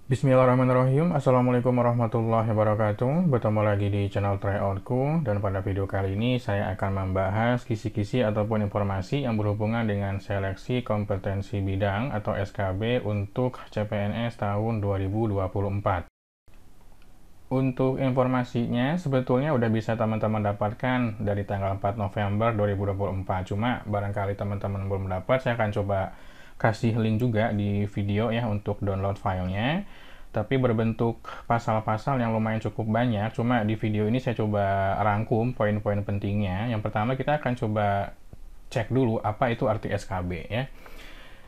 Bismillahirrahmanirrahim. Assalamualaikum warahmatullahi wabarakatuh. Bertemu lagi di channel Tryoutku, dan pada video kali ini saya akan membahas kisi-kisi ataupun informasi yang berhubungan dengan seleksi kompetensi bidang atau SKB untuk CPNS tahun 2024. Untuk informasinya sebetulnya udah bisa teman-teman dapatkan dari tanggal 4 November 2024. Cuma barangkali teman-teman belum dapat, saya akan coba kasih link juga di video ya untuk download filenya. Tapi berbentuk pasal-pasal yang lumayan cukup banyak. Cuma di video ini saya coba rangkum poin-poin pentingnya. Yang pertama kita akan coba cek dulu apa itu arti SKB ya.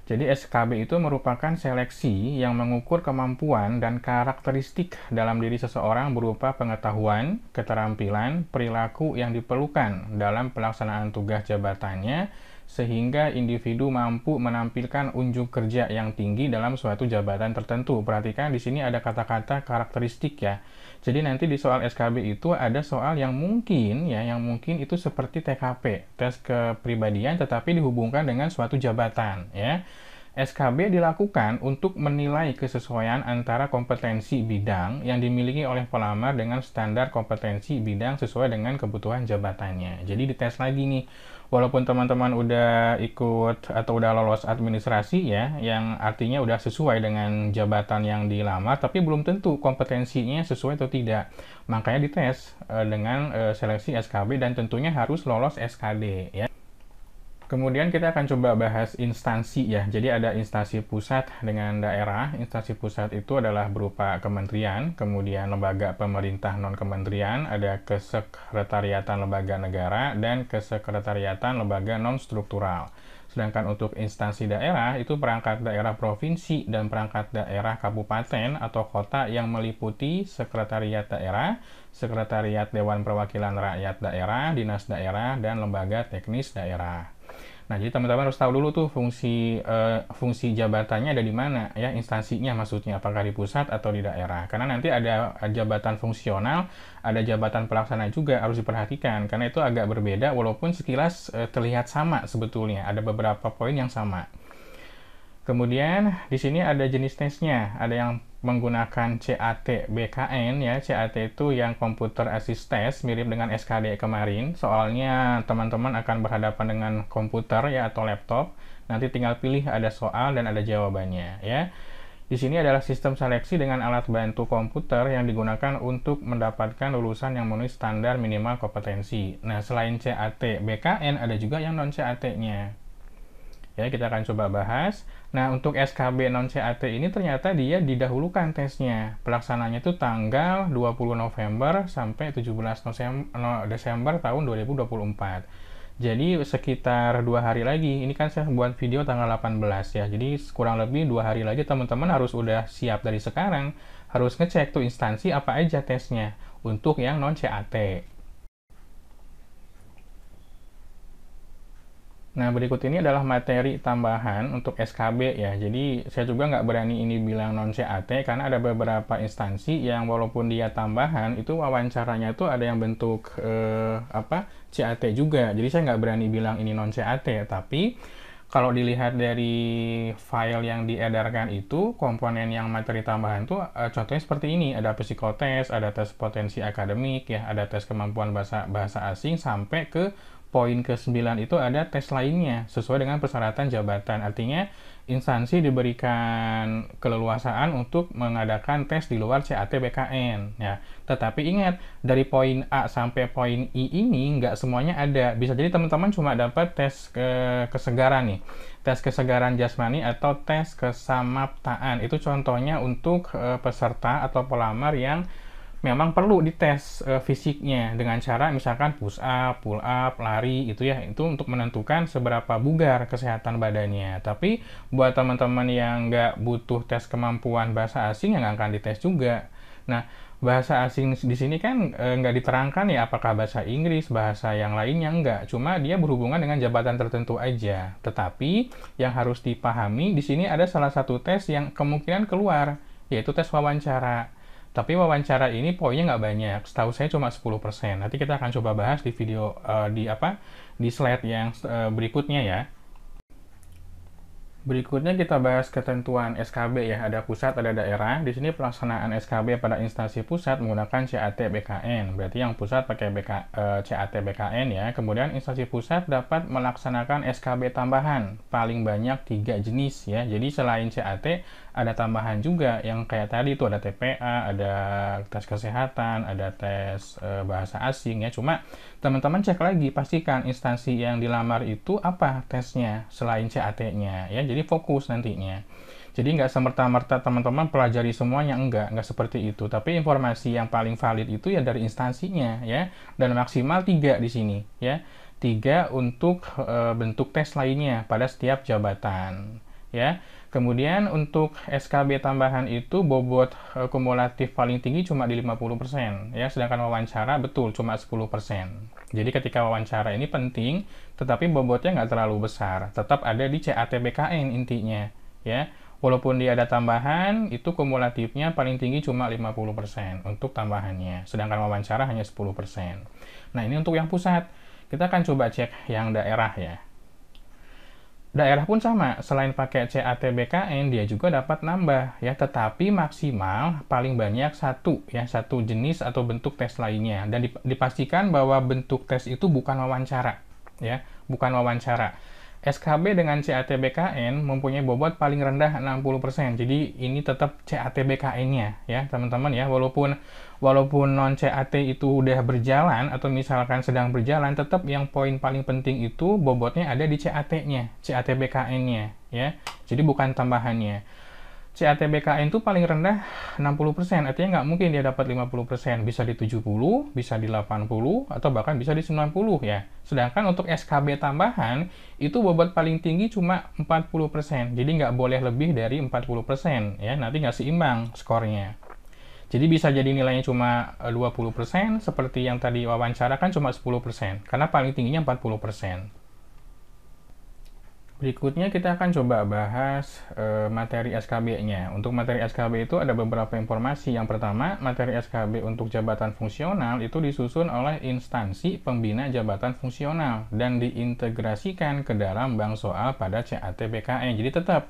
Jadi SKB itu merupakan seleksi yang mengukur kemampuan dan karakteristik dalam diri seseorang berupa pengetahuan, keterampilan, perilaku yang diperlukan dalam pelaksanaan tugas jabatannya sehingga individu mampu menampilkan unjuk kerja yang tinggi dalam suatu jabatan tertentu. Perhatikan di sini ada kata-kata karakteristik ya. Jadi nanti di soal SKB itu ada soal yang mungkin ya, yang mungkin itu seperti TKP, tes kepribadian, tetapi dihubungkan dengan suatu jabatan ya. SKB dilakukan untuk menilai kesesuaian antara kompetensi bidang yang dimiliki oleh pelamar dengan standar kompetensi bidang sesuai dengan kebutuhan jabatannya. Jadi dites lagi nih, walaupun teman-teman udah ikut atau udah lolos administrasi ya, yang artinya udah sesuai dengan jabatan yang dilamar, tapi belum tentu kompetensinya sesuai atau tidak. Makanya dites dengan seleksi SKB dan tentunya harus lolos SKD ya. Kemudian kita akan coba bahas instansi ya. Jadi ada instansi pusat dengan daerah. Instansi pusat itu adalah berupa kementerian, kemudian lembaga pemerintah non-kementerian, ada kesekretariatan lembaga negara, dan kesekretariatan lembaga non-struktural. Sedangkan untuk instansi daerah, itu perangkat daerah provinsi dan perangkat daerah kabupaten atau kota yang meliputi sekretariat daerah, sekretariat Dewan Perwakilan Rakyat Daerah, dinas daerah, dan lembaga teknis daerah. Nah, jadi teman-teman harus tahu dulu tuh fungsi jabatannya ada di mana ya, instansinya maksudnya apakah di pusat atau di daerah. Karena nanti ada jabatan fungsional, ada jabatan pelaksana juga harus diperhatikan karena itu agak berbeda walaupun sekilas terlihat sama sebetulnya. Ada beberapa poin yang sama. Kemudian di sini ada jenis tesnya, ada yang menggunakan CAT BKN ya. CAT itu yang Computer Assist Test, mirip dengan SKD kemarin. Soalnya teman-teman akan berhadapan dengan komputer ya atau laptop. Nanti tinggal pilih ada soal dan ada jawabannya ya. Di sini adalah sistem seleksi dengan alat bantu komputer yang digunakan untuk mendapatkan lulusan yang memenuhi standar minimal kompetensi. Nah, selain CAT BKN ada juga yang non CAT-nya. Ya, kita akan coba bahas. Nah, untuk SKB non-CAT ini ternyata dia didahulukan tesnya. Pelaksananya itu tanggal 20 November sampai 17 Desember tahun 2024. Jadi sekitar 2 hari lagi. Ini kan saya buat video tanggal 18 ya. Jadi kurang lebih 2 hari lagi teman-teman harus udah siap dari sekarang. Harus ngecek tuh instansi apa aja tesnya untuk yang non-CAT. Nah, berikut ini adalah materi tambahan untuk SKB ya. Jadi, saya juga nggak berani ini bilang non-CAT karena ada beberapa instansi yang walaupun dia tambahan, itu wawancaranya itu ada yang bentuk CAT juga. Jadi, saya nggak berani bilang ini non-CAT. Tapi, kalau dilihat dari file yang diedarkan itu, komponen yang materi tambahan itu contohnya seperti ini. Ada psikotes, ada tes potensi akademik, ya, ada tes kemampuan bahasa asing, sampai ke poin ke-9 itu ada tes lainnya sesuai dengan persyaratan jabatan. Artinya instansi diberikan keleluasaan untuk mengadakan tes di luar CAT BKN ya. Tetapi ingat, dari poin A sampai poin I ini nggak semuanya ada. Bisa jadi teman-teman cuma dapat tes kesegaran nih. Tes kesegaran jasmani atau tes kesamaptaan. Itu contohnya untuk peserta atau pelamar yang memang perlu dites fisiknya dengan cara misalkan push up, pull up, lari itu ya. Itu untuk menentukan seberapa bugar kesehatan badannya. Tapi buat teman-teman yang nggak butuh tes kemampuan bahasa asing, yang nggak akan dites juga. Nah, bahasa asing di sini kan nggak diterangkan ya apakah bahasa Inggris, bahasa yang lainnya nggak. Cuma dia berhubungan dengan jabatan tertentu aja. Tetapi yang harus dipahami di sini ada salah satu tes yang kemungkinan keluar, yaitu tes wawancara. Tapi wawancara ini poinnya nggak banyak, setahu saya cuma 10%. Nanti kita akan coba bahas di video di slide yang berikutnya ya. Berikutnya kita bahas ketentuan SKB ya, ada pusat, ada daerah. Di sini pelaksanaan SKB pada instansi pusat menggunakan CAT BKN. Berarti yang pusat pakai CAT BKN ya. Kemudian instansi pusat dapat melaksanakan SKB tambahan paling banyak 3 jenis ya. Jadi selain CAT ada tambahan juga yang kayak tadi itu ada TPA, ada tes kesehatan, ada tes bahasa asing ya. Cuma teman-teman cek lagi, pastikan instansi yang dilamar itu apa tesnya selain CAT-nya ya. Jadi fokus nantinya. Jadi nggak semerta-merta teman-teman pelajari semuanya, nggak seperti itu. Tapi informasi yang paling valid itu ya dari instansinya ya. Dan maksimal 3 di sini ya. 3 untuk bentuk tes lainnya pada setiap jabatan ya. Kemudian untuk SKB tambahan itu bobot kumulatif paling tinggi cuma di 50% ya, sedangkan wawancara betul cuma 10%. Jadi ketika wawancara ini penting, tetapi bobotnya nggak terlalu besar, tetap ada di CAT BKN intinya ya. Walaupun dia ada tambahan, itu kumulatifnya paling tinggi cuma 50% untuk tambahannya, sedangkan wawancara hanya 10%. Nah, ini untuk yang pusat. Kita akan coba cek yang daerah ya. Daerah pun sama, selain pakai CAT BKN, dia juga dapat nambah ya, tetapi maksimal paling banyak satu jenis atau bentuk tes lainnya, dan dipastikan bahwa bentuk tes itu bukan wawancara ya, bukan wawancara. SKB dengan CAT BKN mempunyai bobot paling rendah 60%. Jadi ini tetap CAT BKN-nya ya, teman-teman ya. Walaupun non CAT itu udah berjalan atau misalkan sedang berjalan, tetap yang poin paling penting itu bobotnya ada di CAT-nya, CAT BKN-nya ya. Jadi bukan tambahannya. CAT BKN itu paling rendah 60%, artinya nggak mungkin dia dapat 50%, bisa di 70, bisa di 80, atau bahkan bisa di 90 ya. Sedangkan untuk SKB tambahan, itu bobot paling tinggi cuma 40%, jadi nggak boleh lebih dari 40% ya, nanti nggak seimbang skornya. Jadi bisa jadi nilainya cuma 20%, seperti yang tadi wawancara kan cuma 10%, karena paling tingginya 40%. Berikutnya kita akan coba bahas materi SKB-nya. Untuk materi SKB itu ada beberapa informasi. Yang pertama, materi SKB untuk jabatan fungsional itu disusun oleh instansi pembina jabatan fungsional dan diintegrasikan ke dalam bank soal pada CAT BKN. Jadi tetap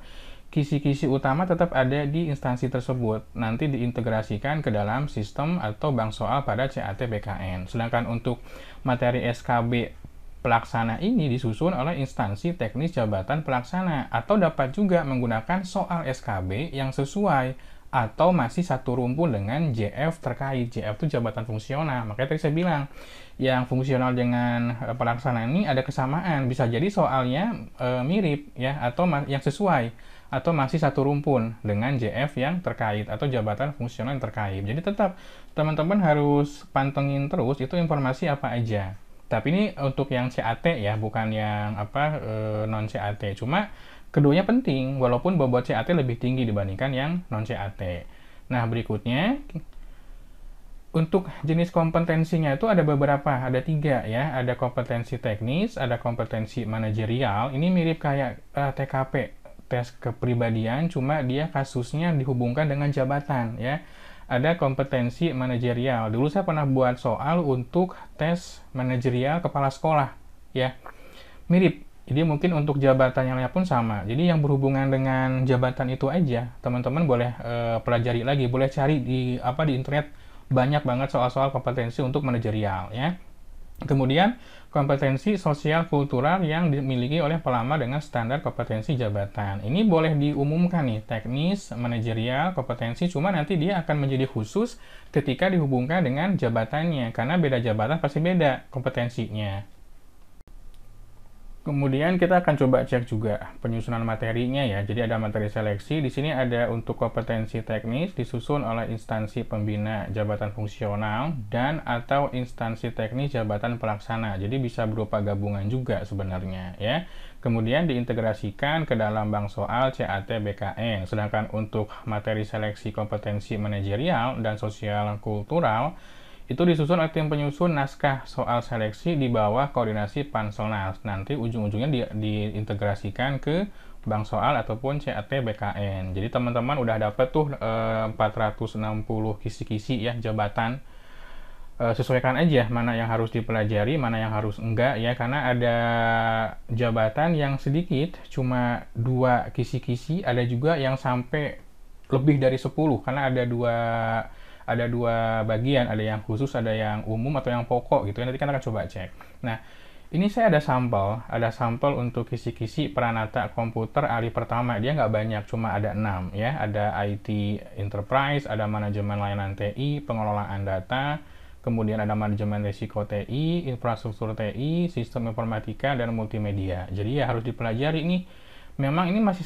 kisi-kisi utama tetap ada di instansi tersebut, nanti diintegrasikan ke dalam sistem atau bank soal pada CAT BKN. Sedangkan untuk materi SKB pelaksana ini disusun oleh instansi teknis jabatan pelaksana atau dapat juga menggunakan soal SKB yang sesuai atau masih satu rumpun dengan JF terkait. JF itu jabatan fungsional. Makanya tadi saya bilang yang fungsional dengan pelaksana ini ada kesamaan. Bisa jadi soalnya mirip ya, atau yang sesuai atau masih satu rumpun dengan JF yang terkait atau jabatan fungsional yang terkait. Jadi tetap teman-teman harus pantengin terus itu informasi apa aja. Tapi ini untuk yang CAT ya, bukan yang non CAT. Cuma keduanya penting, walaupun bobot CAT lebih tinggi dibandingkan yang non CAT. Nah, berikutnya untuk jenis kompetensinya itu ada beberapa, ada 3 ya. Ada kompetensi teknis, ada kompetensi manajerial. Ini mirip kayak TKP, tes kepribadian, cuma dia kasusnya dihubungkan dengan jabatan ya. Ada kompetensi manajerial. Dulu saya pernah buat soal untuk tes manajerial kepala sekolah ya. Mirip. Jadi mungkin untuk jabatan yang lain pun sama. Jadi yang berhubungan dengan jabatan itu aja, teman-teman boleh pelajari lagi, boleh cari di internet, banyak banget soal-soal kompetensi untuk manajerial ya. Kemudian kompetensi sosial kultural yang dimiliki oleh pelamar dengan standar kompetensi jabatan. Ini boleh diumumkan nih, teknis, manajerial, kompetensi, cuma nanti dia akan menjadi khusus ketika dihubungkan dengan jabatannya, karena beda jabatan pasti beda kompetensinya. Kemudian kita akan coba cek juga penyusunan materinya ya. Jadi ada materi seleksi. Di sini ada untuk kompetensi teknis disusun oleh instansi pembina jabatan fungsional dan atau instansi teknis jabatan pelaksana. Jadi bisa berupa gabungan juga sebenarnya ya. Kemudian diintegrasikan ke dalam bank soal CAT BKN. Sedangkan untuk materi seleksi kompetensi manajerial dan sosial kultural itu disusun oleh tim penyusun naskah soal seleksi di bawah koordinasi Panselnas. Nanti ujung-ujungnya diintegrasikan ke bank soal ataupun CAT BKN. Jadi teman-teman udah dapat tuh 460 kisi-kisi ya jabatan. sesuaikan aja mana yang harus dipelajari, mana yang harus enggak ya, karena ada jabatan yang sedikit cuma 2 kisi-kisi, ada juga yang sampai lebih dari 10 karena ada dua bagian, ada yang khusus, ada yang umum atau yang pokok gitu. Nanti kan akan coba cek. Nah, ini saya ada sampel untuk kisi-kisi Pranata Komputer ahli pertama. Dia nggak banyak, cuma ada 6 ya. Ada IT Enterprise, ada manajemen layanan TI, pengelolaan data, kemudian ada manajemen risiko TI, infrastruktur TI, sistem informatika, dan multimedia. Jadi ya harus dipelajari nih. Memang ini masih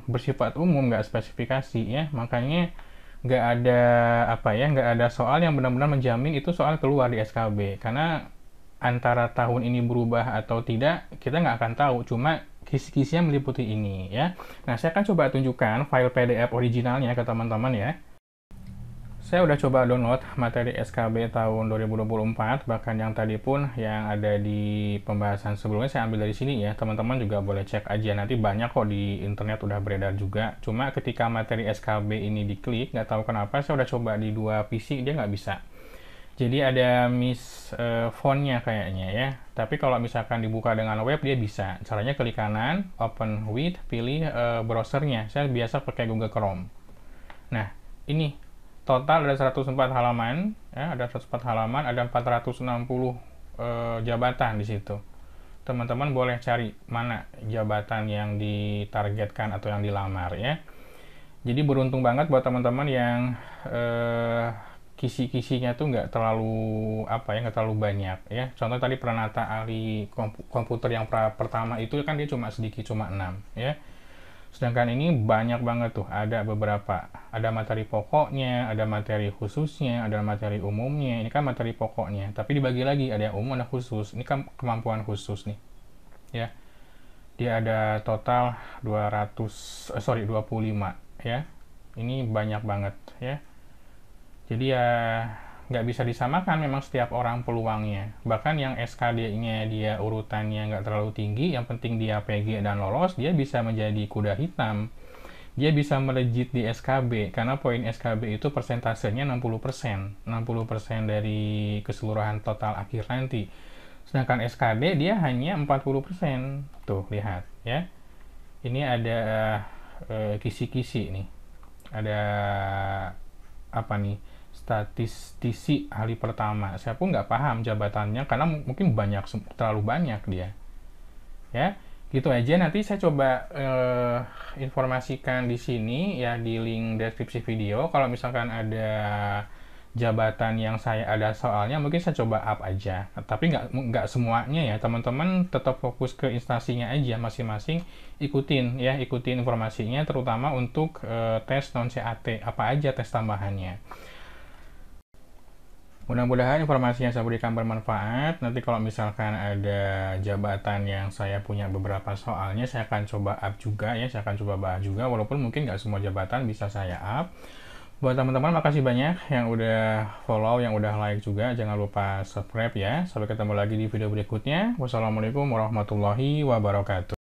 bersifat umum, nggak spesifikasi ya. Makanya nggak ada nggak ada soal yang benar-benar menjamin itu soal keluar di SKB. Karena antara tahun ini berubah atau tidak, kita nggak akan tahu. Cuma kisi-kisinya meliputi ini ya. Nah, saya akan coba tunjukkan file PDF originalnya ke teman-teman ya. Saya udah coba download materi SKB tahun 2024, bahkan yang tadi pun yang ada di pembahasan sebelumnya saya ambil dari sini ya. Teman-teman juga boleh cek aja, nanti banyak kok di internet udah beredar juga. Cuma ketika materi SKB ini diklik, nggak tahu kenapa saya udah coba di 2 PC, dia nggak bisa. Jadi ada miss fontnya kayaknya ya. Tapi kalau misalkan dibuka dengan web dia bisa. Caranya klik kanan, open with, pilih browsernya. Saya biasa pakai Google Chrome. Nah, ini total ada 104 halaman, ya, ada 104 halaman, ada 460 jabatan di situ. Teman-teman boleh cari mana jabatan yang ditargetkan atau yang dilamar ya. Jadi beruntung banget buat teman-teman yang kisi-kisinya tuh nggak terlalu nggak terlalu banyak ya. Contoh tadi Pranata ahli komputer yang pertama itu kan dia cuma sedikit, cuma 6 ya. Sedangkan ini banyak banget tuh, ada beberapa. Ada materi pokoknya, ada materi khususnya, ada materi umumnya. Ini kan materi pokoknya, tapi dibagi lagi, ada yang umum, ada khusus. Ini kan kemampuan khusus nih. Ya. Dia ada total 25 ya. Ini banyak banget ya. Jadi ya nggak bisa disamakan memang setiap orang peluangnya. Bahkan yang SKD-nya dia urutannya nggak terlalu tinggi, yang penting dia PG dan lolos, dia bisa menjadi kuda hitam. Dia bisa melejit di SKB, karena poin SKB itu persentasenya 60%. 60% dari keseluruhan total akhir nanti. Sedangkan SKD dia hanya 40%. Tuh, lihat ya. Ini ada kisi-kisi nih. Ada apa nih? Statistisi ahli pertama. Saya pun nggak paham jabatannya karena mungkin terlalu banyak dia. Ya, gitu aja. Nanti saya coba informasikan di sini ya, di link deskripsi video. Kalau misalkan ada jabatan yang saya ada soalnya, mungkin saya coba up aja. Tapi nggak semuanya ya. Teman-teman tetap fokus ke instansinya aja masing-masing. Ikutin informasinya, terutama untuk tes non CAT. Apa aja tes tambahannya. Mudah-mudahan informasi yang saya berikan bermanfaat. Nanti kalau misalkan ada jabatan yang saya punya beberapa soalnya, saya akan coba up juga ya. Saya akan coba bahas juga, walaupun mungkin nggak semua jabatan bisa saya up. Buat teman-teman, makasih banyak yang udah follow, yang udah like juga. Jangan lupa subscribe ya. Sampai ketemu lagi di video berikutnya. Wassalamualaikum warahmatullahi wabarakatuh.